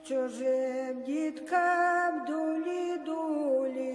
чужим діткам дулі-дулі.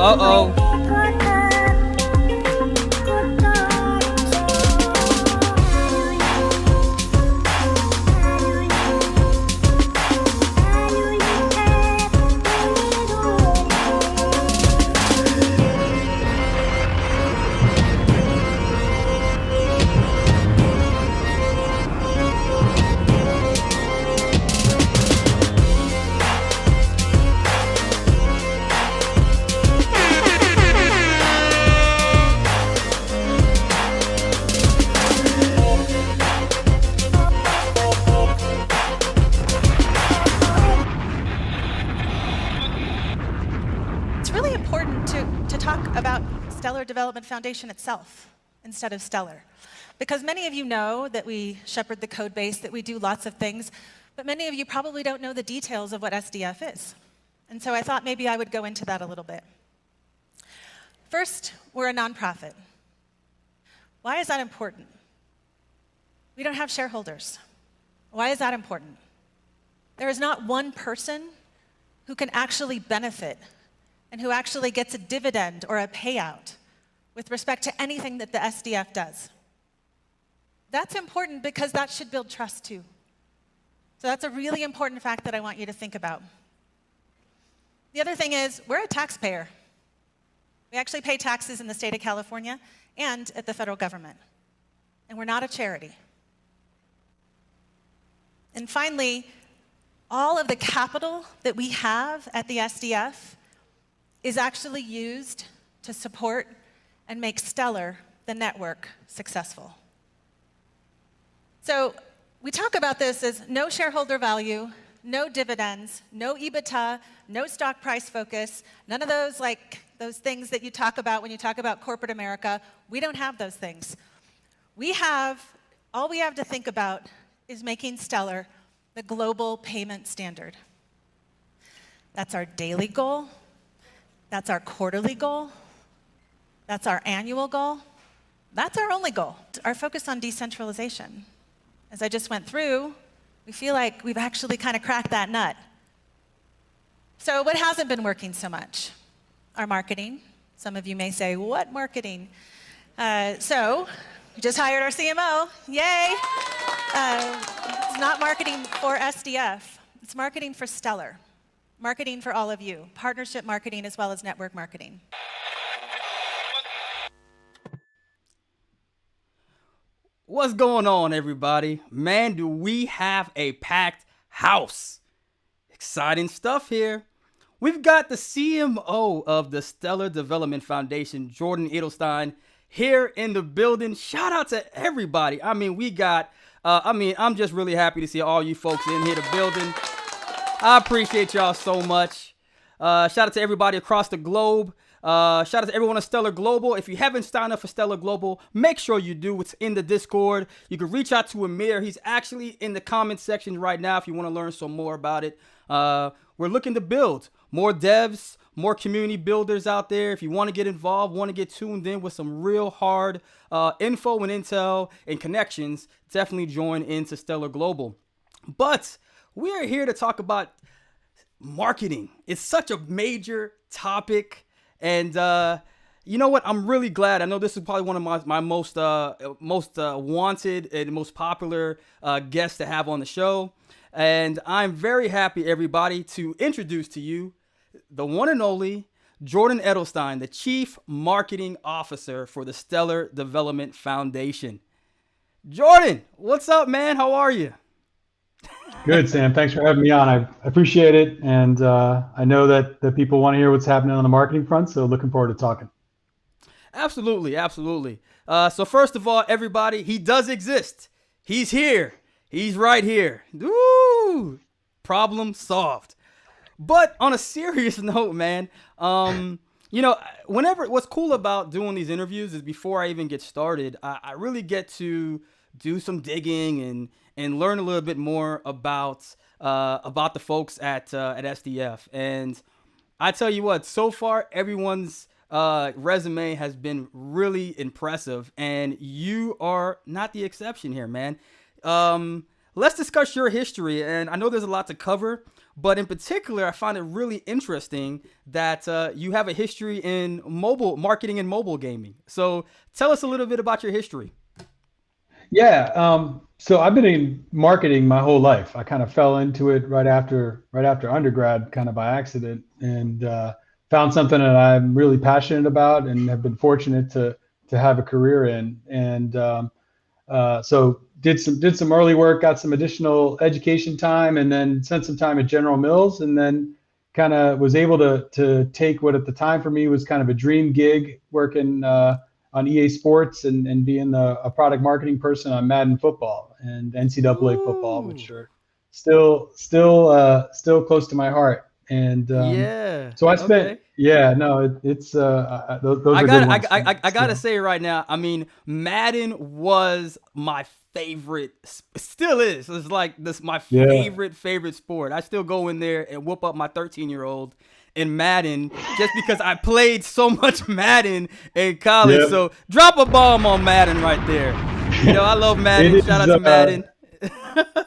Uh-oh. About Stellar Development Foundation itself instead of Stellar. Because many of you know that we shepherd the code base, that we do lots of things, but many of you probably don't know the details of what SDF is. And so I thought maybe I would go into that a little bit. First, we're a nonprofit. Why is that important? We don't have shareholders. Why is that important? There is not one person who can actually benefit and who actually gets a dividend or a payout with respect to anything that the SDF does. That's important because that should build trust too. So that's a really important fact that I want you to think about. The other thing is, we're a taxpayer. We actually pay taxes in the state of California and at the federal government. And we're not a charity. And finally, all of the capital that we have at the SDF is actually used to support and make Stellar, the network, successful. So we talk about this as no shareholder value, no dividends, no EBITDA, no stock price focus, none of those those things that you talk about when you talk about corporate America. We don't have those things. All we have to think about is making Stellar the global payment standard. That's our daily goal. That's our quarterly goal. That's our annual goal. That's our only goal. Our focus on decentralization. As I just went through, we feel like we've actually kind of cracked that nut. So what hasn't been working so much? Our marketing. Some of you may say, what marketing? So we just hired our CMO. Yay! It's not marketing for SDF. It's marketing for Stellar. Marketing for all of you, partnership marketing as well as network marketing. What's going on, everybody? Man, do we have a packed house. Exciting stuff here. We've got the CMO of the Stellar Development Foundation, Jordan Edelstein, here in the building. Shout out to everybody. I'm just really happy to see all you folks in here, the building. I appreciate y'all so much. Shout out to everybody across the globe. Shout out to everyone at Stellar Global. If you haven't signed up for Stellar Global, make sure you do. It's in the Discord. You can reach out to Amir. He's actually in the comment section right now if you want to learn some more about it. We're looking to build more devs, more community builders out there. If you want to get involved, want to get tuned in with some real hard info and intel and connections, definitely join into Stellar Global. But we are here to talk about marketing. It's such a major topic. And You know what? I'm really glad. I know this is probably one of my most wanted and most popular guests to have on the show, and I'm very happy, everybody, to introduce to you the one and only Jordan Edelstein, the Chief Marketing Officer for the Stellar Development Foundation. Jordan, what's up, man? How are you? Good, Sam. Thanks for having me on. I appreciate it. And I know that the people want to hear what's happening on the marketing front. So looking forward to talking. Absolutely, absolutely. So first of all, everybody, he does exist. He's here. He's right here. Woo! Problem solved. But on a serious note, man, what's cool about doing these interviews is before I even get started, I really get to do some digging and learn a little bit more about the folks at SDF. And I tell you what, so far everyone's resume has been really impressive, and you are not the exception here, man. Let's discuss your history, and I know there's a lot to cover, but in particular, I find it really interesting that you have a history in mobile marketing and mobile gaming. So tell us a little bit about your history. Yeah. So I've been in marketing my whole life. I kind of fell into it right after undergrad, kind of by accident, and found something that I'm really passionate about and have been fortunate to have a career in. And so did some early work, got some additional education time, and then spent some time at General Mills, and then kind of was able to take what at the time for me was kind of a dream gig, working on EA Sports and being a product marketing person on Madden Football and NCAA football, which are still close to my heart. And so I spent, it's those are good ones. I gotta say right now, I mean, Madden was my favorite, still is. It's like my favorite sport. I still go in there and whoop up my 13-year-old in Madden just because I played so much Madden in college. Yep. So drop a bomb on Madden right there. I love Madden. Shout out to Madden.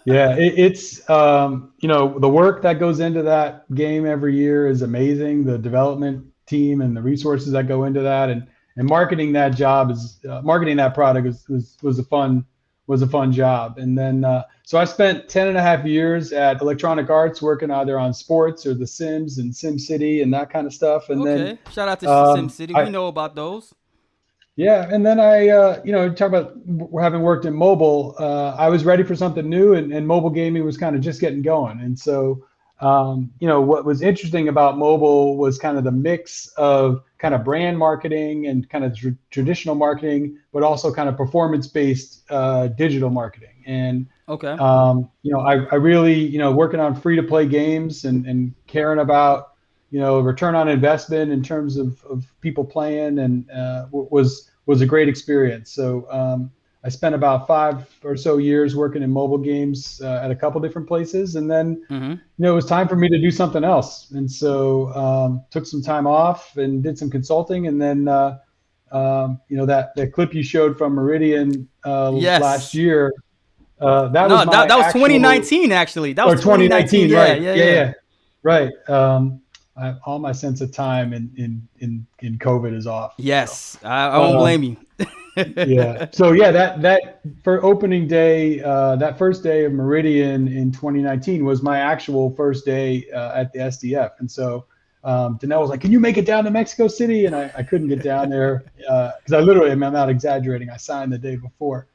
It's the work that goes into that game every year is amazing. The development team and the resources that go into that, and marketing that job is marketing that product was a fun job. And then so I spent 10.5 years at Electronic Arts working either on sports or The Sims and Sim City and that kind of stuff. And then shout out to Sim City. We know about those. Yeah, and then I, talk about having worked in mobile, I was ready for something new, and mobile gaming was kind of just getting going. And so, what was interesting about mobile was kind of the mix of kind of brand marketing and kind of traditional marketing, but also kind of performance-based digital marketing. And I really, working on free-to-play games and caring about return on investment in terms of people playing, and was a great experience. So I spent about 5 or so years working in mobile games at a couple different places, and then it was time for me to do something else. And so took some time off and did some consulting, and then that clip you showed from Meridian last year. That was 2019 actually. That was 2019. Yeah. Right. All my sense of time in COVID is off. Yes, so. I won't blame you. Yeah. So that for opening day, that first day of Meridian in 2019 was my actual first day at the SDF. And so Danelle was like, "Can you make it down to Mexico City?" And I couldn't get down there because I'm not exaggerating. I signed the day before.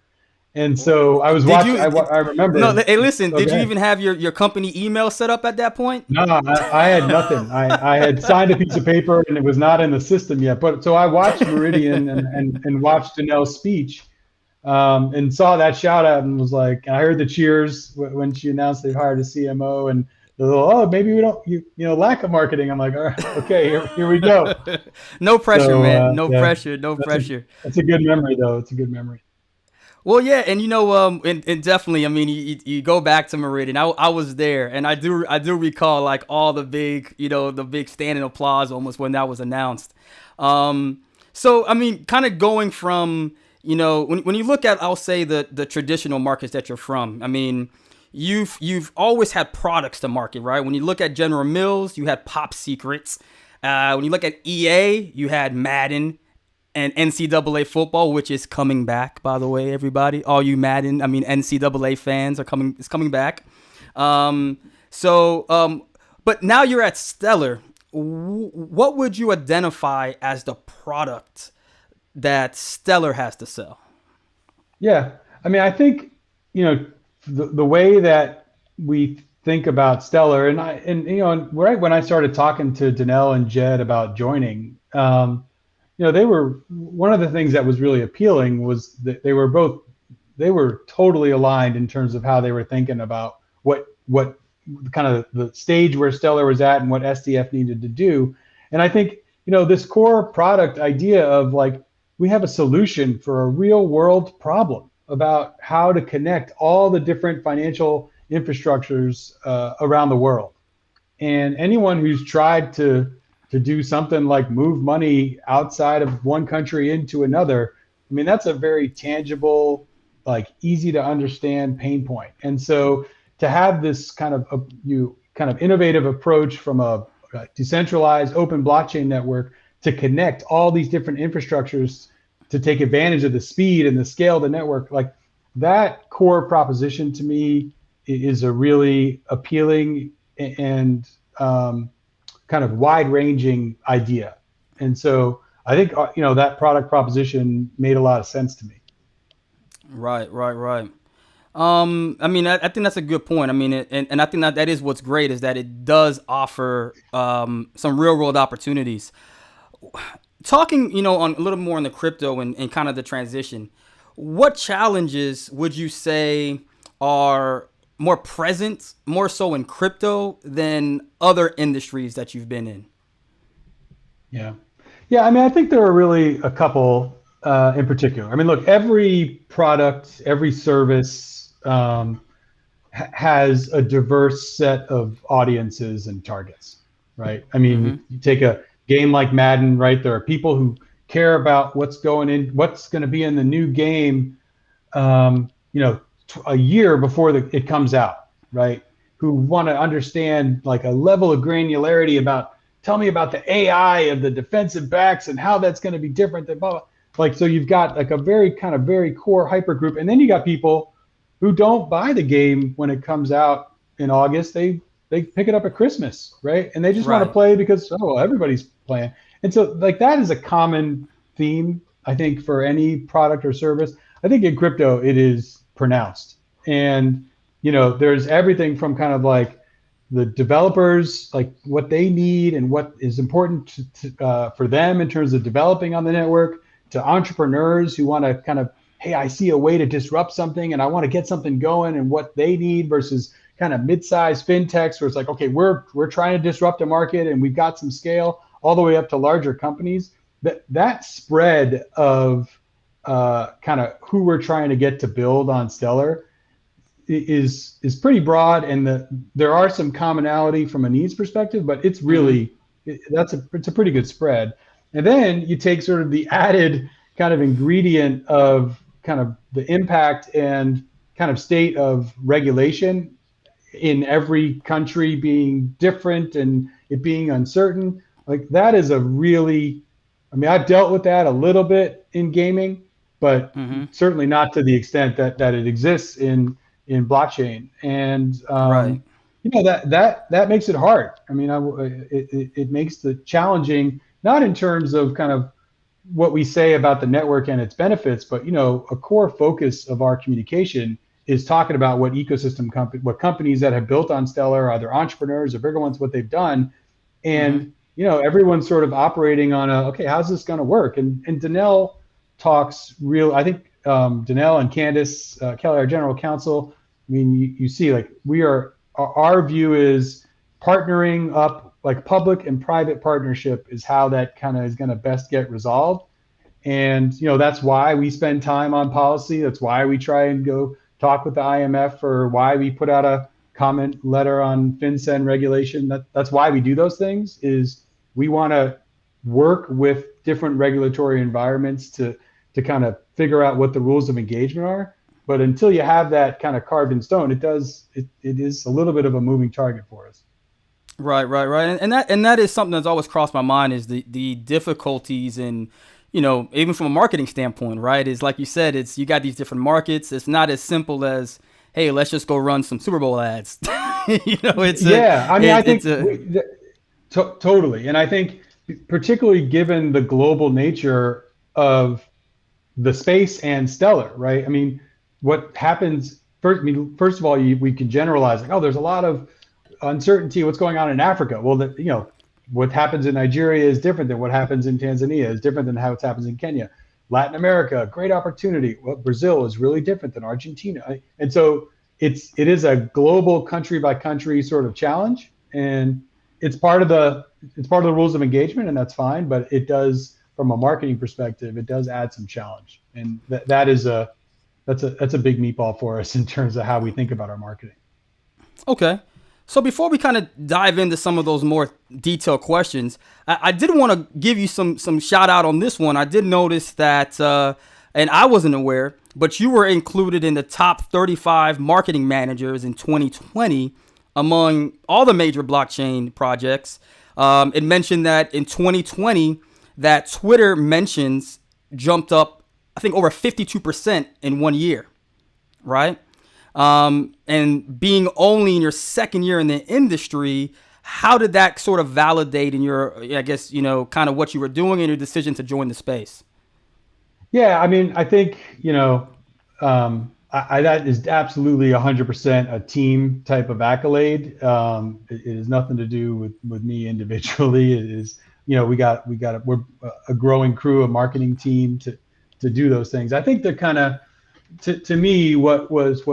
And so I was watching. I remember. No, hey, listen. Did you even have your company email set up at that point? No, I had nothing. I had signed a piece of paper and it was not in the system yet. But so I watched Meridian and watched Danelle's speech, and saw that shout out and was like, and I heard the cheers when she announced they hired a CMO, and the little, maybe we don't, lack of marketing. I'm like, all right, okay, here we go. No pressure, man. No pressure. That's a good memory, though. It's a good memory. Well, yeah, and and definitely, I mean, you go back to Meridian. I was there, and I do recall like all the big, the big standing applause almost when that was announced. So I mean, kind of going from, when you look at, I'll say the traditional markets that you're from. I mean, you've always had products to market, right? When you look at General Mills, you had Pop Secrets. When you look at EA, you had Madden. and NCAA football, which is coming back, by the way, everybody. All you NCAA fans it's coming back. But now you're at Stellar. What would you identify as the product that Stellar has to sell? Yeah, I mean, I think the way that we think about Stellar, and right when I started talking to Danelle and Jed about joining, they were, one of the things that was really appealing was that they were totally aligned in terms of how they were thinking about what kind of the stage where Stellar was at and what SDF needed to do. And I think, this core product idea of like, we have a solution for a real world problem about how to connect all the different financial infrastructures around the world. And anyone who's tried to do something like move money outside of one country into another, I mean, that's a very tangible, like easy to understand pain point. And so to have this kind of innovative approach from a decentralized open blockchain network to connect all these different infrastructures to take advantage of the speed and the scale of the network, like that core proposition to me is a really appealing and kind of wide-ranging idea. And so I think that product proposition made a lot of sense to me. Right. I think that's a good point. I mean, and I think that is what's great, is that it does offer some real world opportunities. Talking, on a little more on the crypto and kind of the transition, what challenges would you say are more present, more so in crypto than other industries that you've been in? Yeah. I mean, I think there are really a couple in particular. I mean, look, every product, every service has a diverse set of audiences and targets, right? I mean, you take a game like Madden, right? There are people who care about what's going to be in the new game, a year before it comes out, right? Who want to understand like a level of granularity about, tell me about the AI of the defensive backs and how that's going to be different than blah, blah. Like, so you've got like a very core hyper group. And then you got people who don't buy the game when it comes out in August. They pick it up at Christmas, right? And they just want to play because, everybody's playing. And so like that is a common theme, I think, for any product or service. I think in crypto, it is pronounced. And, there's everything from kind of like the developers, like what they need and what is important for them in terms of developing on the network, to entrepreneurs who want to kind of, hey, I see a way to disrupt something and I want to get something going, and what they need, versus kind of mid-sized fintechs where it's like, okay, we're trying to disrupt a market and we've got some scale, all the way up to larger companies. That spread of kind of who we're trying to get to build on Stellar is pretty broad, and there are some commonality from a needs perspective, but it's really it's a pretty good spread. And then you take sort of the added kind of ingredient of kind of the impact and kind of state of regulation in every country being different and it being uncertain. Like that is a really, I mean, I've dealt with that a little bit in gaming, but certainly not to the extent that it exists in blockchain. And that makes it hard. I mean, it makes it challenging, not in terms of kind of what we say about the network and its benefits, but a core focus of our communication is talking about what what companies that have built on Stellar, either entrepreneurs or bigger ones, what they've done. And everyone's sort of operating on okay, how's this going to work? And Danelle talks I think Danelle and Candace Kelly, our general counsel, I mean, you see, like our view is partnering up, like public and private partnership is how that kind of is going to best get resolved. And, that's why we spend time on policy. That's why we try and go talk with the IMF, or why we put out a comment letter on FinCEN regulation. That's why we do those things, is we want to work with different regulatory environments to kind of figure out what the rules of engagement are. But until you have that kind of carved in stone, it is a little bit of a moving target for us. Right. And that is something that's always crossed my mind, is the difficulties in even from a marketing standpoint, right? Is like you said, you got these different markets. It's not as simple as, hey, let's just go run some Super Bowl ads. I think totally. And I think particularly given the global nature of the space and Stellar, right? I mean, what happens first of all, we can generalize like, oh, there's a lot of uncertainty. What's going on in Africa? Well, what happens in Nigeria is different than what happens in Tanzania, is different than how it happens in Kenya. Latin America, great opportunity. Well, Brazil is really different than Argentina. And so it is a global country by country sort of challenge. And it's part of the rules of engagement, and that's fine. But it does, from a marketing perspective, it does add some challenge. And that's a big meatball for us in terms of how we think about our marketing. Okay. So before we kind of dive into some of those more detailed questions, I did want to give you some shout out on this one. I did notice that, and I wasn't aware, but you were included in the top 35 marketing managers in 2020 among all the major blockchain projects. It mentioned that in 2020, that Twitter mentions jumped up, I think, over 52% in 1 year, right? And being only in your second year in the industry, how did that sort of validate in your, I guess, kind of what you were doing and your decision to join the space? Yeah, I mean, I think, that is absolutely 100% a team type of accolade. It has nothing to do with me individually. It is, we're a growing crew, a marketing team to do those things. I think they're kind of, to me, what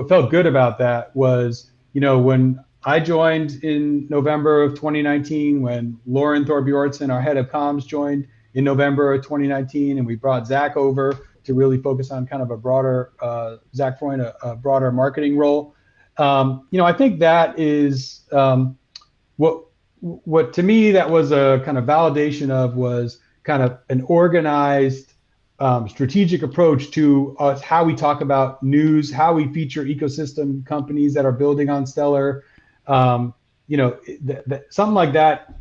felt good about that was, when I joined in November of 2019, when Lauren Thorbjornsen, our head of comms, joined in November of 2019, and we brought Zach over to really focus on kind of a broader, Zach Freund, a broader marketing role. I think that is what to me that was a kind of validation of was kind of an organized, strategic approach to us, how we talk about news, how we feature ecosystem companies that are building on Stellar. Something like that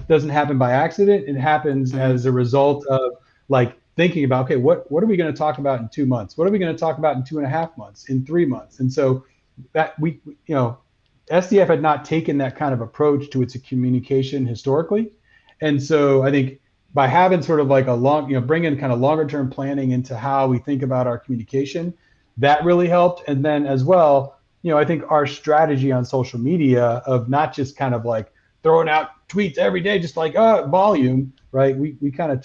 doesn't happen by accident. It happens as a result of like thinking about, okay, what are we going to talk about in 2 months? What are we going to talk about in 2.5 months, in 3 months? And so that SDF had not taken that kind of approach to its communication historically. And so I think by having sort of like a long, bringing kind of longer term planning into how we think about our communication, that really helped. And then as well, I think our strategy on social media of not just kind of like throwing out tweets every day, just like volume, right? We kind of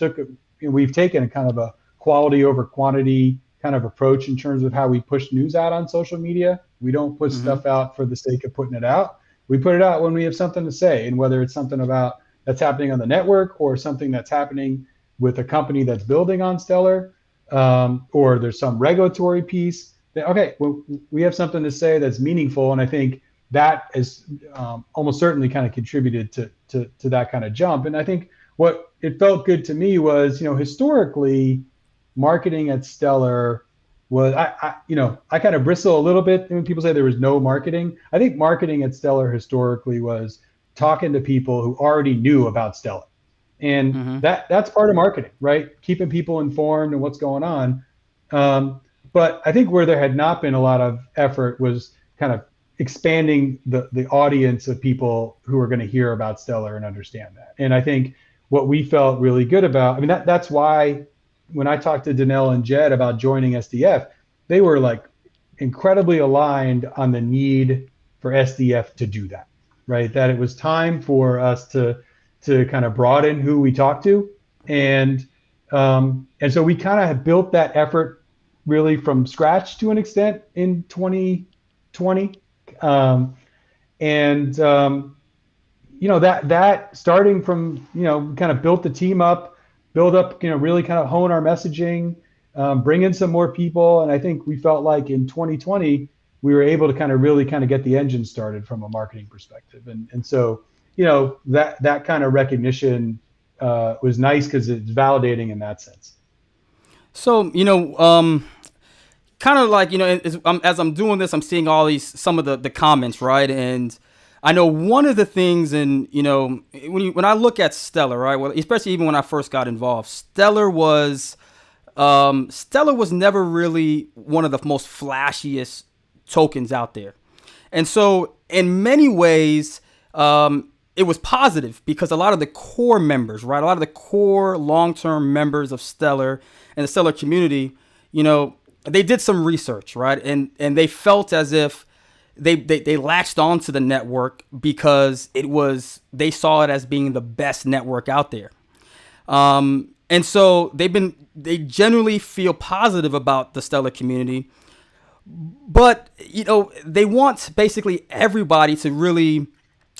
we've taken a kind of a quality over quantity kind of approach in terms of how we push news out on social media. We don't put stuff out for the sake of putting it out. We put it out when we have something to say, and whether it's something about that's happening on the network or something that's happening with a company that's building on Stellar, or there's some regulatory piece that, okay, well, we have something to say that's meaningful. And I think that is almost certainly kind of contributed to that kind of jump. And I think what it felt good to me was, historically marketing at Stellar was, I kind of bristle a little bit when people say there was no marketing. I think marketing at Stellar historically was talking to people who already knew about Stellar. And that's part of marketing, right? Keeping people informed and what's going on. But I think where there had not been a lot of effort was kind of expanding the audience of people who are going to hear about Stellar and understand that. And I think what we felt really good about, that's why when I talked to Danelle and Jed about joining SDF, they were like incredibly aligned on the need for SDF to do that. Right, that it was time for us to kind of broaden who we talk to, and so we kind of have built that effort really from scratch to an extent in 2020, that starting from kind of built the team up, build up, really kind of hone our messaging, bring in some more people, and I think we felt like in 2020. We were able to kind of really kind of get the engine started from a marketing perspective. And so, that kind of recognition was nice because it's validating in that sense. So, kind of like, as I'm doing this, I'm seeing some of the comments, right? And I know one of the things, and when I look at Stellar, right? Well, especially even when I first got involved, Stellar was never really one of the most flashiest tokens out there. And so in many ways, it was positive because a lot of the core members, right? A lot of the core long-term members of Stellar and the Stellar community, they did some research, right? And they felt as if they latched onto the network because they saw it as being the best network out there. And so they generally feel positive about the Stellar community, but they want basically everybody to really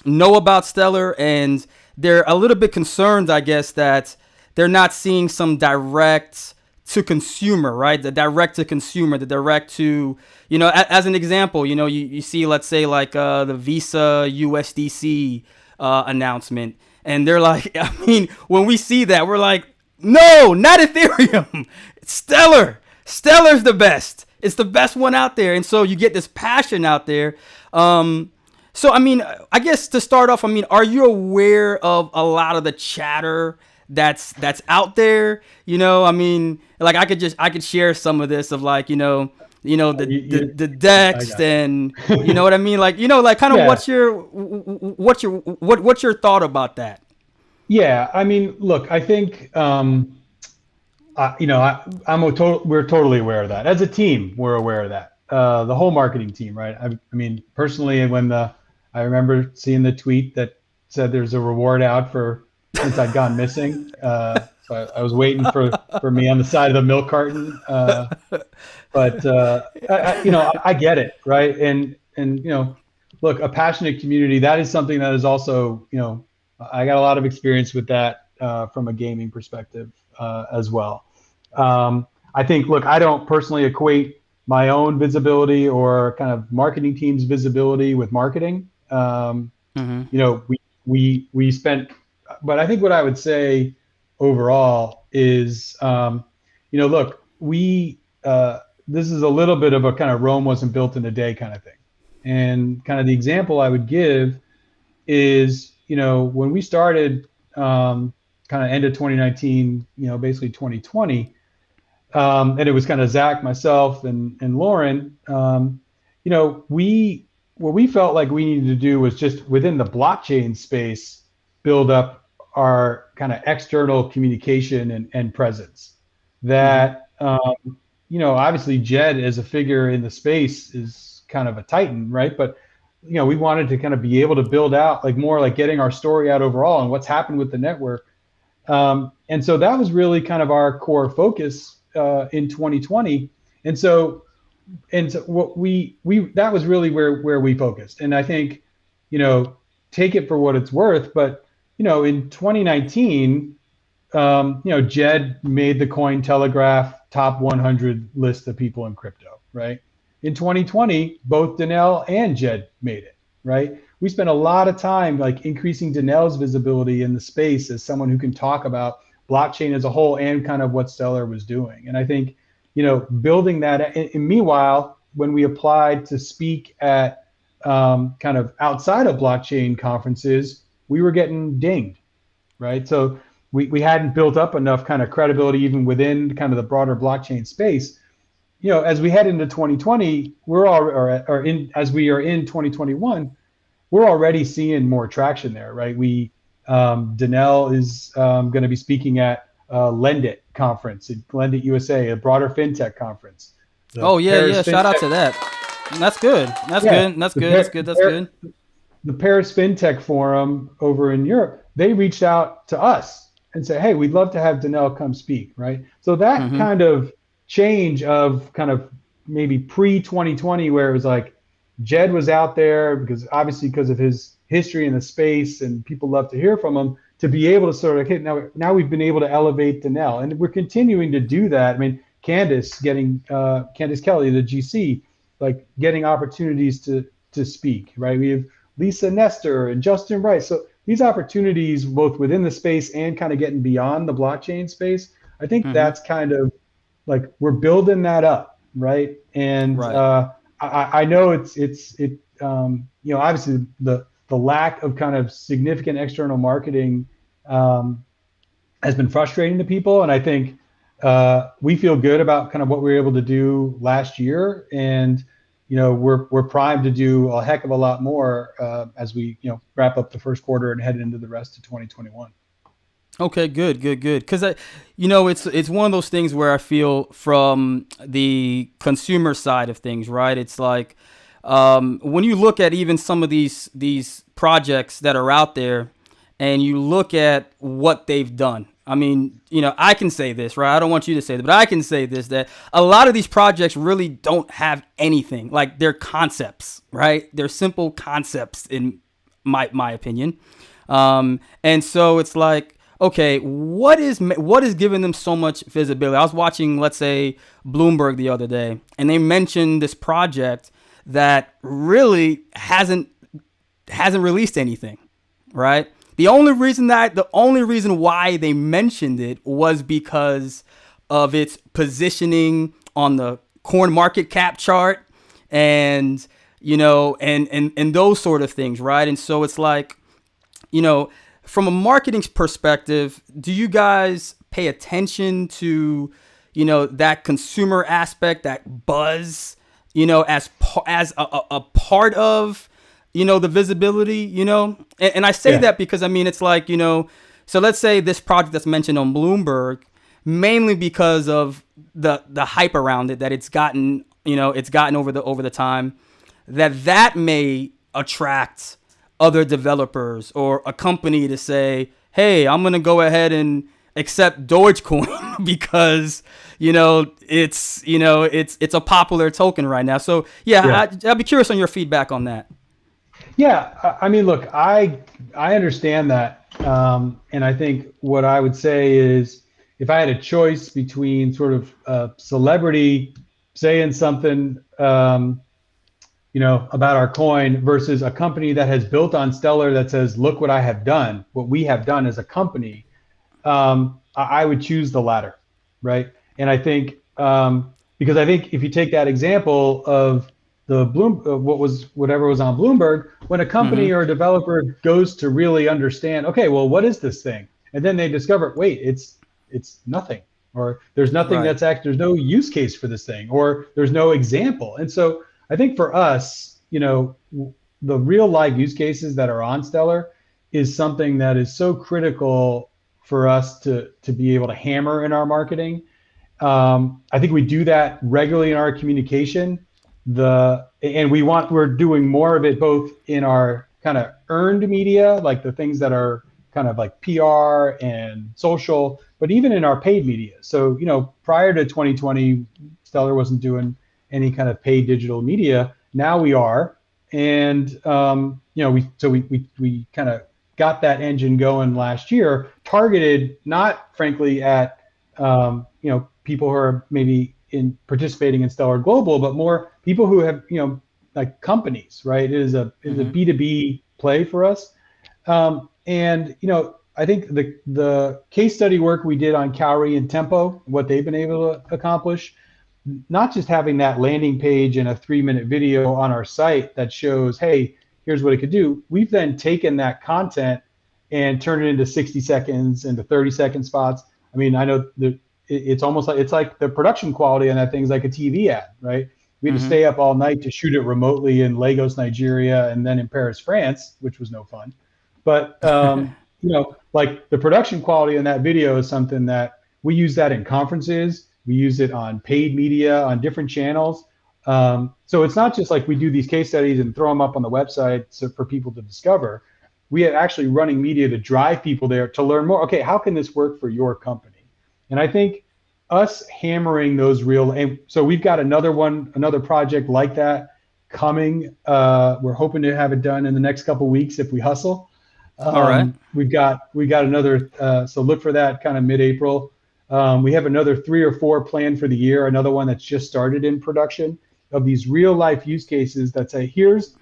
know about Stellar, and they're a little bit concerned, I guess, that they're not seeing some direct to consumer, right? The direct to consumer, the direct to, as an example, you see, let's say like the Visa USDC announcement, and they're like, when we see that, we're like, no, not Ethereum. Stellar. Stellar's the best. It's the best one out there. And so you get this passion out there. So, I guess to start off, are you aware of a lot of the chatter that's out there? Like I could share some of this of like, the decks and what I mean? Like, kind of Yeah. what's your thought about that? Yeah, look, I think we're totally aware of that. As a team, we're aware of that. The whole marketing team, right? Personally, I remember seeing the tweet that said there's a reward out since I'd gone missing. So I was waiting for me on the side of the milk carton. But I get it, right? And look, a passionate community, that is something that is also, I got a lot of experience with that from a gaming perspective as well. I think, look, I don't personally equate my own visibility or kind of marketing team's visibility with marketing. We spent, but I think what I would say overall is, look, this is a little bit of a kind of Rome wasn't built in a day kind of thing. And kind of the example I would give is, when we started kind of end of 2019, basically 2020, and it was kind of Zach, myself, and Lauren, what we felt like we needed to do was just within the blockchain space, build up our kind of external communication and presence. That, obviously Jed as a figure in the space is kind of a titan, right? But we wanted to kind of be able to build out like more like getting our story out overall and what's happened with the network. And so that was really kind of our core focus in 2020. And so what that was really where we focused. And I think, take it for what it's worth, but in 2019, Jed made the Cointelegraph top 100 list of people in crypto, right? In 2020, both Danelle and Jed made it, right? We spent a lot of time like increasing Danelle's visibility in the space as someone who can talk about blockchain as a whole and kind of what Stellar was doing. And I think, building that. And meanwhile, when we applied to speak at kind of outside of blockchain conferences, we were getting dinged, right? So we hadn't built up enough kind of credibility even within kind of the broader blockchain space. As we head into 2020, as we are in 2021, we're already seeing more traction there, right? Danelle is going to be speaking at Lendit conference, Lendit USA, a broader fintech conference. Yeah. Shout out to that. That's good. That's good. The Paris FinTech Forum over in Europe, they reached out to us and said, hey, we'd love to have Danelle come speak, right? So that kind of change of kind of maybe pre-2020 where it was like Jed was out there because of his history in the space and people love to hear from him, to be able to sort of, now we've been able to elevate Danelle, and we're continuing to do that. Candace Kelly, the GC, like getting opportunities to speak, right? We have Lisa Nestor and Justin Rice. So these opportunities, both within the space and kind of getting beyond the blockchain space, I think that's kind of like we're building that up, right? And I know it's obviously the the lack of kind of significant external marketing has been frustrating to people. And I think we feel good about kind of what we were able to do last year. And, we're primed to do a heck of a lot more as we, wrap up the first quarter and head into the rest of 2021. Okay, good. Because it's one of those things where I feel from the consumer side of things, right? It's like when you look at even some of these projects that are out there, and you look at what they've done. I mean, I can say this, right? I don't want you to say this, but I can say this, that a lot of these projects really don't have anything. Like, they're concepts, right? They're simple concepts in my opinion. And so it's like, okay, what is giving them so much visibility? I was watching, let's say, Bloomberg the other day, and they mentioned this project that really hasn't released anything, right? The only reason why they mentioned it was because of its positioning on the corn market cap chart, and and those sort of things, right? And so it's like, from a marketing perspective, do you guys pay attention to, that consumer aspect, that buzz, as a part of, the visibility, and I say that because, I mean, it's like, so let's say this project that's mentioned on Bloomberg, mainly because of the hype around it, that it's gotten over the time, that may attract other developers or a company to say, hey, I'm going to go ahead and accept Dogecoin because, it's a popular token right now. So yeah. I'd be curious on your feedback on that. Yeah, I mean, look, I understand that, and I think what I would say is, if I had a choice between sort of a celebrity saying something, about our coin versus a company that has built on Stellar that says, look what I have done, what we have done as a company, I would choose the latter, right? And I think because I think if you take that example of the whatever was on Bloomberg, when a company or a developer goes to really understand, okay, well, what is this thing? And then they discover, wait, it's nothing, or there's nothing Right. there's no use case for this thing, or there's no example. And so I think for us, the real life use cases that are on Stellar is something that is so critical for us to be able to hammer in our marketing. I think we do that regularly in our communication. We're doing more of it both in our kind of earned media, like the things that are kind of like PR and social, but even in our paid media. So, prior to 2020, Stellar wasn't doing any kind of paid digital media. Now we are. And, we kind of got that engine going last year, targeted not frankly at, people who are maybe participating in Stellar Global, but more people who have, like companies, right? It is a B2B play for us. I think the case study work we did on Cowrie and Tempo, what they've been able to accomplish, not just having that landing page and a 3-minute video on our site that shows, hey, here's what it could do. We've then taken that content and turned it into 60 seconds, into 30-second spots. I mean, I know that it's almost like the production quality on that thing's like a TV ad, right? We had to stay up all night to shoot it remotely in Lagos, Nigeria, and then in Paris, France, which was no fun. But like the production quality in that video is something that we use that in conferences. We use it on paid media on different channels. So it's not just like we do these case studies and throw them up on the website for people to discover. We are actually running media to drive people there to learn more. Okay, how can this work for your company? And I think us hammering those and so we've got another project like that coming. We're hoping to have it done in the next couple of weeks if we hustle. All right. We got another, so look for that kind of mid-April. We have another 3 or 4 planned for the year, another one that's just started in production, of these real life use cases that say, here's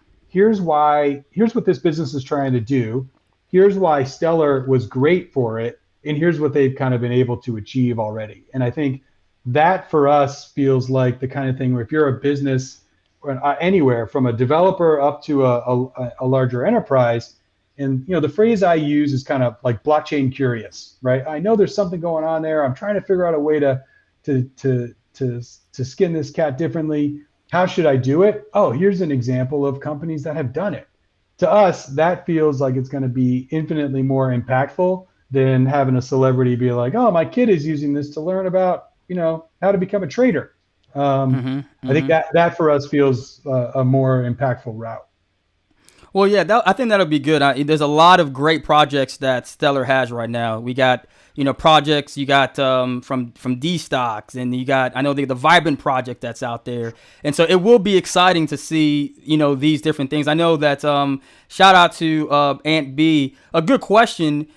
what this business is trying to do. Here's why Stellar was great for it. And here's what they've kind of been able to achieve already. And I think that for us feels like the kind of thing where if you're a business anywhere from a developer up to a larger enterprise. And the phrase I use is kind of like blockchain curious, right? I know there's something going on there. I'm trying to figure out a way to skin this cat differently. How should I do it? Oh, here's an example of companies that have done it. To us, that feels like it's going to be infinitely more impactful than having a celebrity be like, oh, my kid is using this to learn about, how to become a trader. I think that for us feels a more impactful route. Well, yeah, I think that'll be good. There's a lot of great projects that Stellar has right now. We got, projects. You got from D Stocks, and you got, I know the Vibrant project that's out there, and so it will be exciting to see these different things. I know that shout out to Aunt B. A good question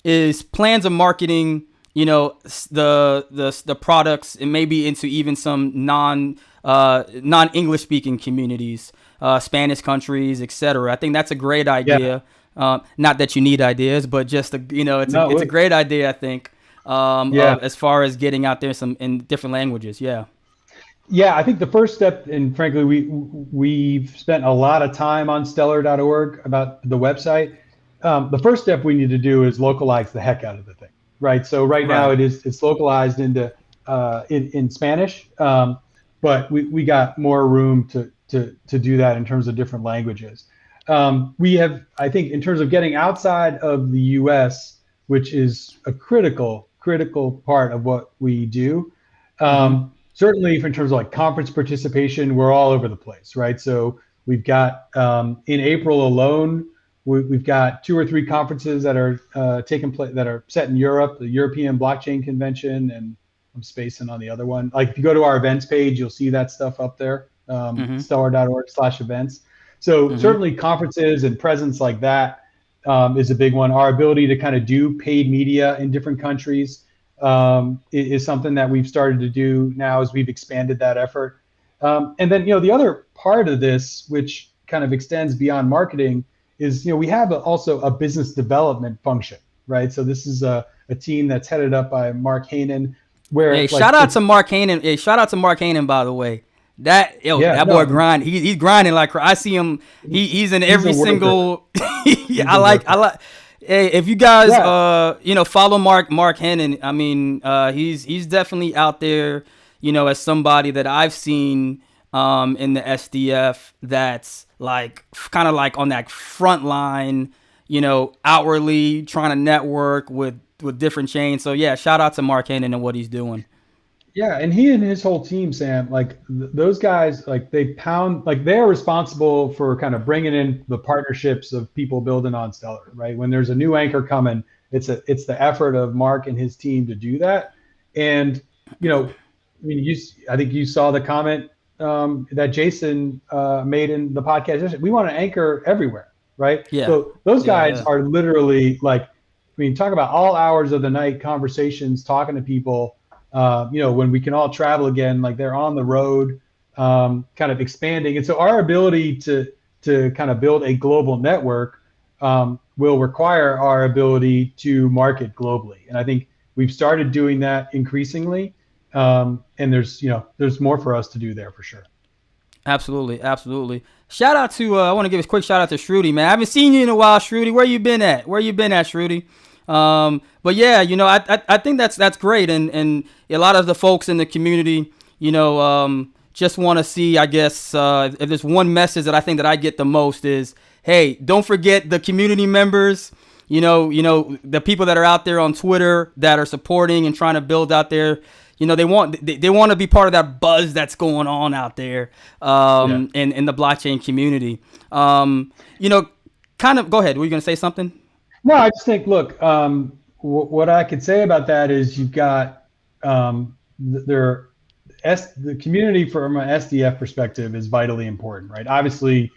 is plans of marketing. The products, and maybe into even some non-English speaking communities. Spanish countries, etc. I think that's a great idea. Yeah. Not that you need ideas, but just it's a great idea. I think as far as getting out there in different languages. Yeah. Yeah, I think the first step, and frankly, we've spent a lot of time on stellar.org about the website. The first step we need to do is localize the heck out of the thing, right? So right now it's localized into in Spanish, but we got more room to do that in terms of different languages. We have, I think, in terms of getting outside of the U.S., which is a critical part of what we do. Certainly, in terms of like conference participation, we're all over the place, right? So we've got in April alone, we've got 2 or 3 conferences that are taking place that are set in Europe, the European Blockchain Convention, and I'm spacing on the other one. Like if you go to our events page, you'll see that stuff up there. stellar.org/events. So certainly conferences and presence like that is a big one. Our ability to kind of do paid media in different countries is something that we've started to do now as we've expanded that effort. And then, the other part of this, which kind of extends beyond marketing, is, we have also a business development function, right? So this is a team that's headed up by Mark Hainan. Where shout out to Mark Hainan. Hey, shout out to Mark Hainan, by the way. That boy grind. He's grinding like I see him. He's in every single. I like. Hey, if you guys follow Mark Hainan, I mean he's definitely out there. As somebody that I've seen in the SDF that's like kind of like on that front line. Outwardly trying to network with different chains. So yeah, shout out to Mark Hainan and what he's doing. Yeah, and he and his whole team, Sam, like those guys, like they're responsible for kind of bringing in the partnerships of people building on Stellar, right? When there's a new anchor coming, it's the effort of Mark and his team to do that. And I think you saw the comment that Jason made in the podcast. We want to anchor everywhere, right? Yeah. So those guys are literally like, talk about all hours of the night conversations, talking to people. When we can all travel again, like they're on the road, kind of expanding. And so our ability to kind of build a global network will require our ability to market globally. And I think we've started doing that increasingly. And there's more for us to do there for sure. Absolutely. Shout out to, I want to give a quick shout out to Shruti, man. I haven't seen you in a while, Shruti. Where you been at, Shruti? But yeah, I think that's great. And a lot of the folks in the community, just want to see, I guess, if there's one message that I think that I get the most is, hey, don't forget the community members, the people that are out there on Twitter that are supporting and trying to build out there. They want to be part of that buzz that's going on out there in the blockchain community. Kind of, go ahead. Were you going to say something? No, I just think, look, what I could say about that is you've got the community from an SDF perspective is vitally important, right? Obviously,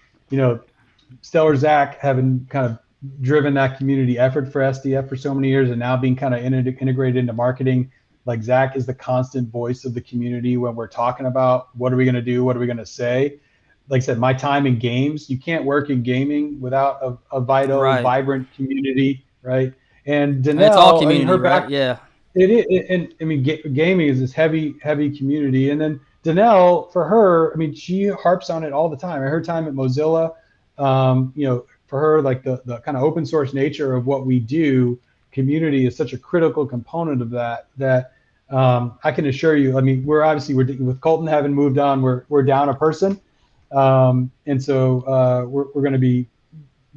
Stellar Zach having kind of driven that community effort for SDF for so many years and now being kind of integrated into marketing. Like Zach is the constant voice of the community when we're talking about what are we going to do, what are we going to say. Like I said, my time in games, you can't work in gaming without a vital, vibrant community, right? And Danelle, it's all community, right? Yeah. It is, and I mean, gaming is this heavy community, and then Danelle, for her, I mean, she harps on it all the time. Her time at Mozilla, for her, like the kind of open source nature of what we do, community is such a critical component of that I can assure you. I mean, we're with Colton having moved on, we're down a person, and so we're going to be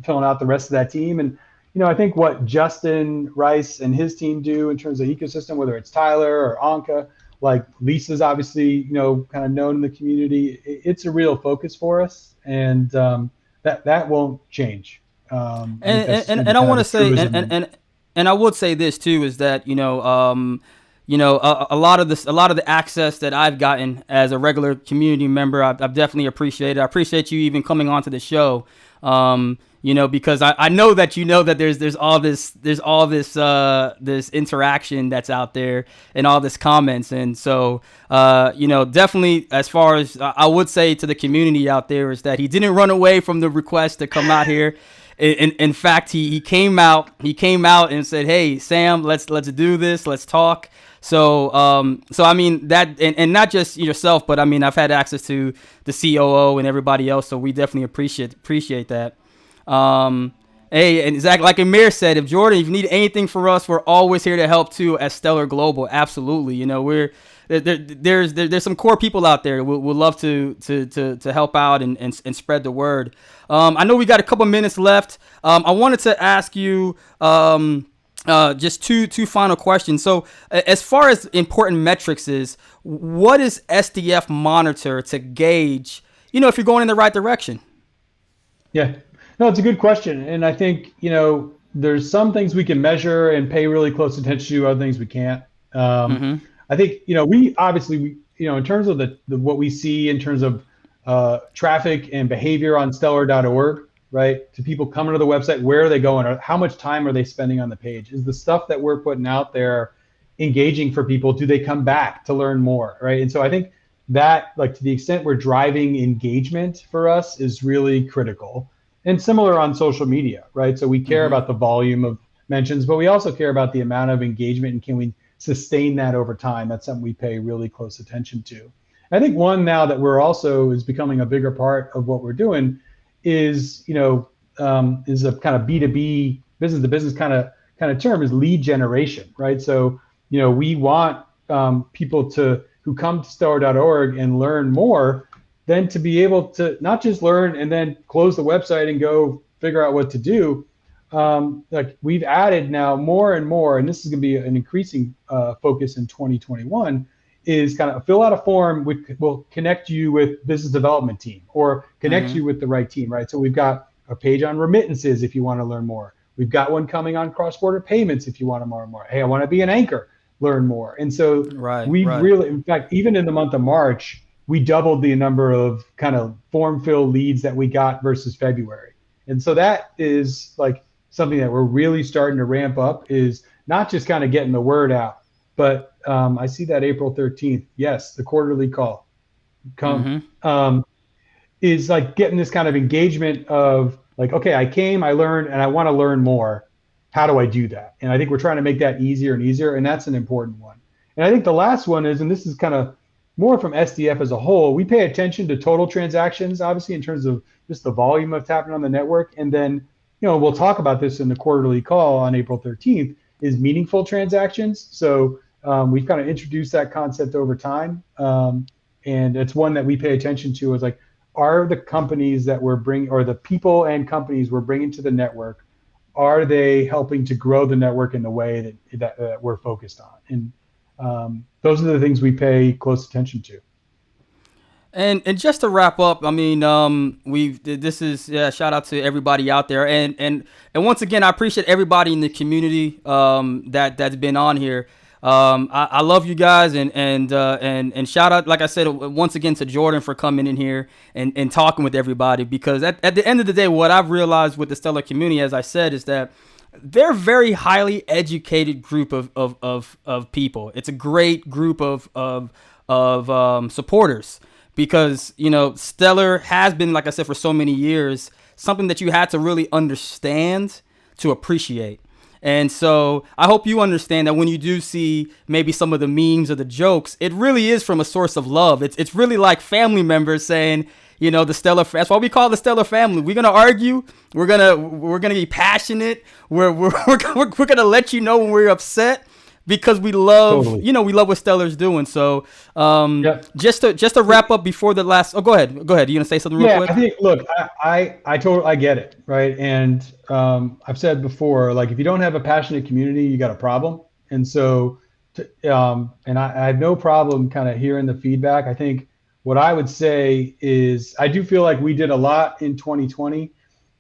filling out the rest of that team. And I think what Justin Rice and his team do in terms of ecosystem, whether it's Tyler or Anka, like Lisa's obviously, kind of known in the community. It's a real focus for us, and that won't change. And I want to say, and I would say this too, is that a lot of the access that I've gotten as a regular community member, I've definitely appreciated. I appreciate you even coming onto the show. Because I know that that there's all this interaction that's out there and all this comments, and so definitely, as far as I would say to the community out there, is that he didn't run away from the request to come out here. In fact, he came out and said, "Hey, Sam, let's do this. Let's talk." So I mean that, and not just yourself, but I mean I've had access to the COO and everybody else, so we definitely appreciate that. Hey, and Zach, like Amir said, if you need anything for us, we're always here to help too at Stellar Global. Absolutely, there's some core people out there. We'll love to help out and spread the word. I know we got a couple minutes left. I wanted to ask you just two final questions. So as far as important metrics is, what does SDF monitor to gauge, if you're going in the right direction? Yeah, no, it's a good question. And I think, there's some things we can measure and pay really close attention to, other things we can't. I think, we obviously, in terms of the what we see in terms of traffic and behavior on stellar.org, right? To people coming to the website, where are they going? Or how much time are they spending on the page? Is the stuff that we're putting out there engaging for people? Do they come back to learn more, right? And so I think that, like, to the extent we're driving engagement for us is really critical. And similar on social media, right? So we care about the volume of mentions, but we also care about the amount of engagement, and can we sustain that over time? That's something we pay really close attention to. I think one now that we're also is becoming a bigger part of what we're doing is, is a kind of B2B, business to business kind of term, is lead generation, right? So, we want people who come to stellar.org and learn more, then to be able to not just learn and then close the website and go figure out what to do. Like, we've added now more and more, and this is going to be an increasing focus in 2021, is kind of fill out a form which will connect you with business development team, or connect you with the right team, right? So we've got a page on remittances if you want to learn more. We've got one coming on cross-border payments if you want to learn more. Hey, I want to be an anchor, learn more. And so really, in fact, even in the month of March, we doubled the number of kind of form fill leads that we got versus February. And so that is like something that we're really starting to ramp up, is not just kind of getting the word out, but I see that April 13th, yes, the quarterly call is like getting this kind of engagement of like, okay, I came, I learned, and I want to learn more. How do I do that? And I think we're trying to make that easier and easier, and that's an important one. And I think the last one is, and this is kind of more from SDF as a whole, we pay attention to total transactions, obviously, in terms of just the volume of tapping on the network. And then, we'll talk about this in the quarterly call on April 13th, is meaningful transactions. So we've kind of introduced that concept over time. And it's one that we pay attention to, is like, are the companies that we're bringing, or the people and companies we're bringing to the network, are they helping to grow the network in the way that we're focused on? And those are the things we pay close attention to. And just to wrap up, I mean, shout out to everybody out there, and once again, I appreciate everybody in the community that's been on here. I love you guys, and shout out, like I said, once again to Jordan for coming in here and talking with everybody, because at the end of the day, what I've realized with the Stellar community, as I said, is that they're a very highly educated group of people. It's a great group of supporters, because Stellar has been, like I said, for so many years, something that you had to really understand to appreciate. And so I hope you understand that when you do see maybe some of the memes or the jokes, it really is from a source of love. It's really like family members saying, you know, the Stellar. That's why we call the Stellar family. We're gonna argue. We're gonna be passionate. We're gonna let you know when we're upset, because we love, Totally. you know, we love what Stellar's doing. So, Yeah. just to wrap up before the last. Oh, go ahead. You gonna say something real Yeah, quick? I think. Look, I totally I get it, right? And I've said before, like if you don't have a passionate community, you got a problem. And so, and I have no problem kind of hearing the feedback. I think what I would say is I do feel like we did a lot in 2020.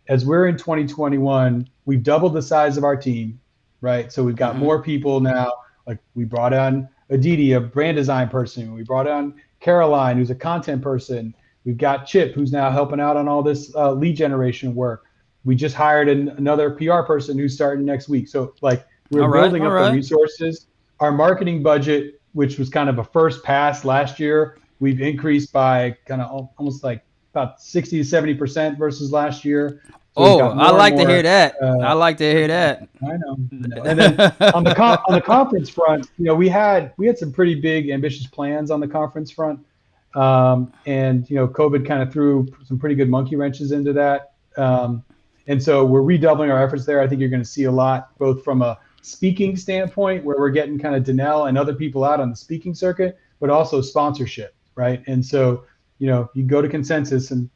As we're in 2021, we've doubled the size of our team, right? So we've got more people now. Like we brought on Aditi, a brand design person. We brought on Caroline, who's a content person. We've got Chip, who's now helping out on all this lead generation work. We just hired another PR person who's starting next week. So like we're building up the resources. Our marketing budget, which was kind of a first pass last year, we've increased by kind of almost like about 60 to 70% versus last year. So I like to hear that. I like to hear that. I know. And then on the conference front, you know, we had some pretty big ambitious plans on the conference front, and you know, COVID kind of threw some pretty good monkey wrenches into that, and so we're redoubling our efforts there. I think you're going to see a lot, both from a speaking standpoint, where we're getting kind of Danelle and other people out on the speaking circuit, but also sponsorship, right? And so, you know, you go to Consensus, and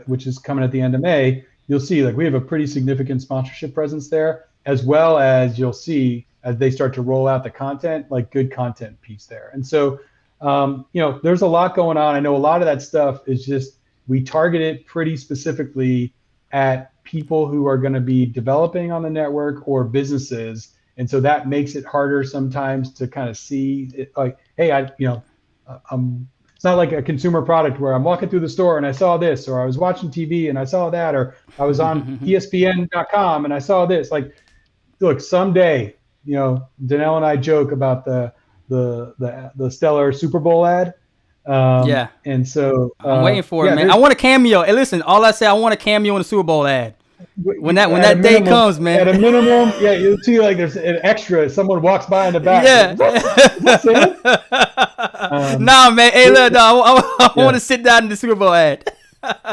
which is coming at the end of May. You'll see like we have a pretty significant sponsorship presence there, as well as you'll see as they start to roll out the content, like good content piece there. And so, you know, there's a lot going on. I know a lot of that stuff is just, we target it pretty specifically at people who are going to be developing on the network or businesses. And so that makes it harder sometimes to kind of see it, like, hey, it's not like a consumer product where I'm walking through the store and I saw this, or I was watching TV and I saw that, or I was on ESPN.com and I saw this. Like, look, someday, you know, Danelle and I joke about the Stellar Super Bowl ad. Yeah. And so I'm waiting for it, man. I want a cameo. Hey, listen, all I say, I want a cameo in the Super Bowl ad. When that day comes, man. At a minimum, yeah, you'll see like there's an extra. Someone walks by in the back. Yeah. Nah, man. Hey, look, no, I want to sit down in the Super Bowl ad.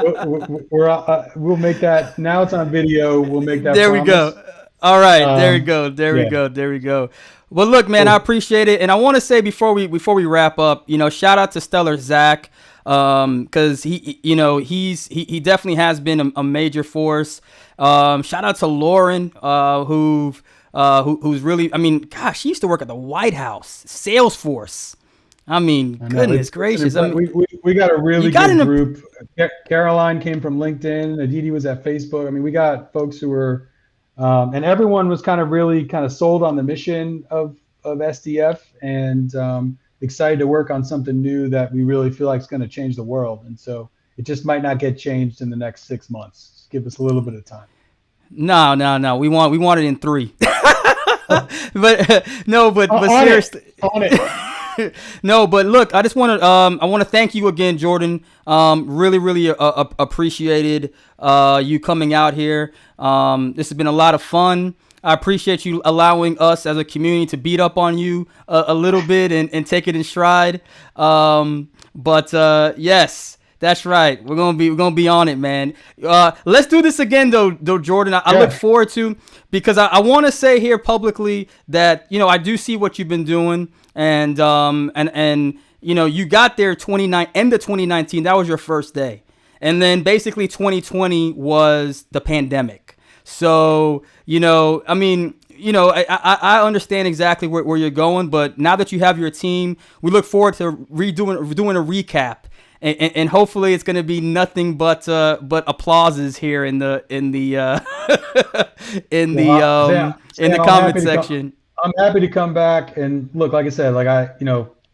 We'll make that. Now it's on video. We'll make that. There promise. we go. All right. There we go. There we go. Well, look, man, I appreciate it. And I want to say before we wrap up, you know, shout out to Stellar Zach, because he definitely has been a major force. Shout out to Lauren, who's really, I mean, gosh, she used to work at the White House, Salesforce. I mean, goodness gracious. I mean, we got a really good group. Caroline came from LinkedIn. Aditi was at Facebook. I mean, we got folks who were, and everyone was kind of sold on the mission of SDF, and excited to work on something new that we really feel like is going to change the world. And so it just might not get changed in the next 6 months. Just give us a little bit of time. No. We want it in 3. But no, but seriously. On it. No, but look, I just want to thank you again, Jordan. Really appreciated you coming out here. This has been a lot of fun. I appreciate you allowing us as a community to beat up on you a little bit and take it in stride. But yes, that's right. We're gonna be on it, man. Let's do this again, though, Jordan. I look forward to, because I want to say here publicly that, you know, I do see what you've been doing, and you know, you got there end of 2019. That was your first day, and then basically 2020 was the pandemic. So, you know, I mean, you know, I understand exactly where you're going, but now that you have your team, we look forward to doing a recap. And hopefully it's going to be nothing but applauses here in the comment section. I'm happy to come back, and look, like I said,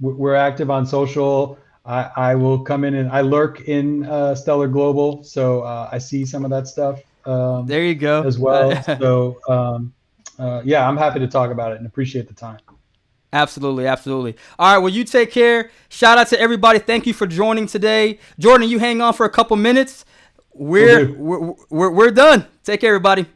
we're active on social. I will come in, and I lurk in Stellar Global, so I see some of that stuff. There you go. As well. So I'm happy to talk about it and appreciate the time. Absolutely. All right. Well, you take care. Shout out to everybody. Thank you for joining today. Jordan, you hang on for a couple minutes. We're done. Take care, everybody.